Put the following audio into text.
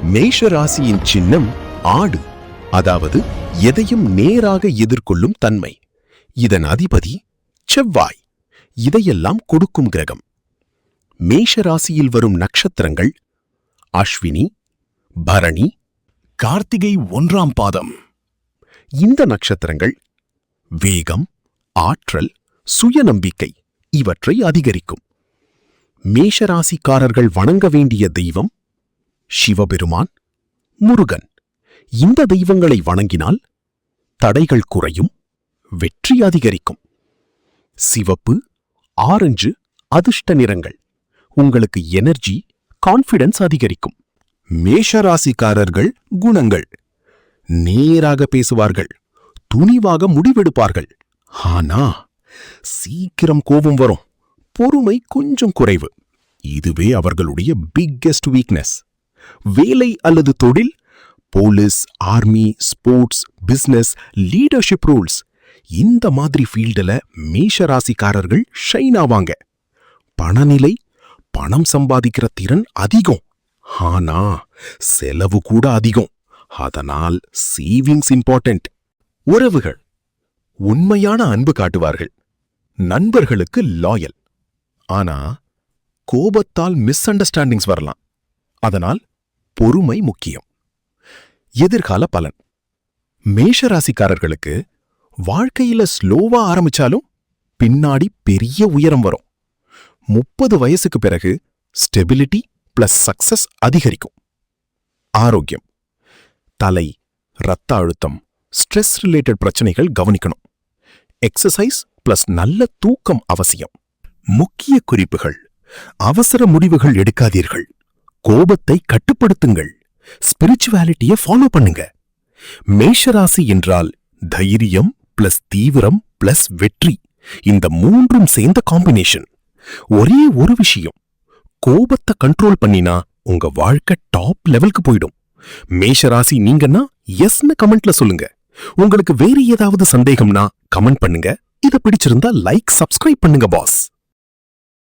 மேஷ ராசியின் சின்னம் ஆடு, அதாவது எதையும் நேராக எதிர்கொள்ளும் தன்மை. இதன் அதிபதி செவ்வாய், இதையெல்லாம் கொடுக்கும் கிரகம். மேஷ ராசியில் வரும் நட்சத்திரங்கள் அஸ்வினி, பரணி, கார்த்திகை 1ஆம் பாதம். இந்த நட்சத்திரங்கள் வேகம், ஆற்றல், சுயநம்பிக்கை இவற்றை அதிகரிக்கும். மேஷராசிக்காரர்கள் வணங்க வேண்டிய தெய்வம் சிவபெருமான், முருகன். இந்த தெய்வங்களை வணங்கினால் தடைகள் குறையும், வெற்றி அதிகரிக்கும். சிவப்பு, ஆரஞ்சு அதிர்ஷ்ட நிறங்கள். உங்களுக்கு எனர்ஜி, கான்ஃபிடன்ஸ் அதிகரிக்கும். மேஷராசிக்காரர்கள் குணங்கள்: நேராக பேசுவார்கள், துணிவாக முடிவெடுப்பார்கள். ஆனா சீக்கிரம் கோபம் வரும், பொறுமை கொஞ்சம் குறைவு. இதுவே அவர்களுடைய பிக்கெஸ்ட் வீக்னஸ். வேலை அல்லது தொழில், police, army, sports, business, leadership roles, இந்த மாதிரி ஃபீல்டில் மேஷராசிக்காரர்கள் ஷைன் ஆவாங்க. பணநிலை, பணம் சம்பாதிக்கிற திறன் அதிகம், ஆனா செலவு கூட அதிகம். அதனால் சேவிங்ஸ் இம்பார்ட்டன்ட். உறவுகள்: உண்மையான அன்பு காட்டுவார்கள், நண்பர்களுக்கு லாயல். ஆனா கோபத்தால் மிஸ் அண்டர்ஸ்டாண்டிங்ஸ் வரலாம், அதனால் பொறுமை முக்கியம். எதிர்கால பலன்: மேஷராசிக்காரர்களுக்கு வாழ்க்கையில ஸ்லோவா ஆரம்பிச்சாலும் பின்னாடி பெரிய உயரம் வரும். 30 வயசுக்கு பிறகு ஸ்டெபிலிட்டி பிளஸ் சக்சஸ் அதிகரிக்கும். ஆரோக்கியம்: தலை, இரத்த அழுத்தம், ஸ்ட்ரெஸ் ரிலேட்டட் பிரச்சனைகள் கவனிக்கணும். எக்ஸசைஸ் பிளஸ் நல்ல தூக்கம் அவசியம். முக்கிய குறிப்புகள்: அவசர முடிவுகள் எடுக்காதீர்கள், கோபத்தை கட்டுப்படுத்துங்கள், ஸ்பிரிச்சுவாலிட்டியை ஃபாலோ பண்ணுங்க. மேஷராசி என்றால் தைரியம் பிளஸ் தீவிரம் பிளஸ் வெற்றி, இந்த மூன்றும் சேர்ந்த காம்பினேஷன். ஒரே ஒரு விஷயம், கோபத்தை கண்ட்ரோல் பண்ணினா உங்க வாழ்க்கை டாப் லெவலுக்கு போயிடும். மேஷராசி நீங்கன்னா எஸ்னு கமெண்ட்ல சொல்லுங்க. உங்களுக்கு வேற ஏதாவது சந்தேகம்னா கமெண்ட் பண்ணுங்க. இத பிடிச்சிருந்தா லைக், சப்ஸ்கிரைப் பண்ணுங்க பாஸ்.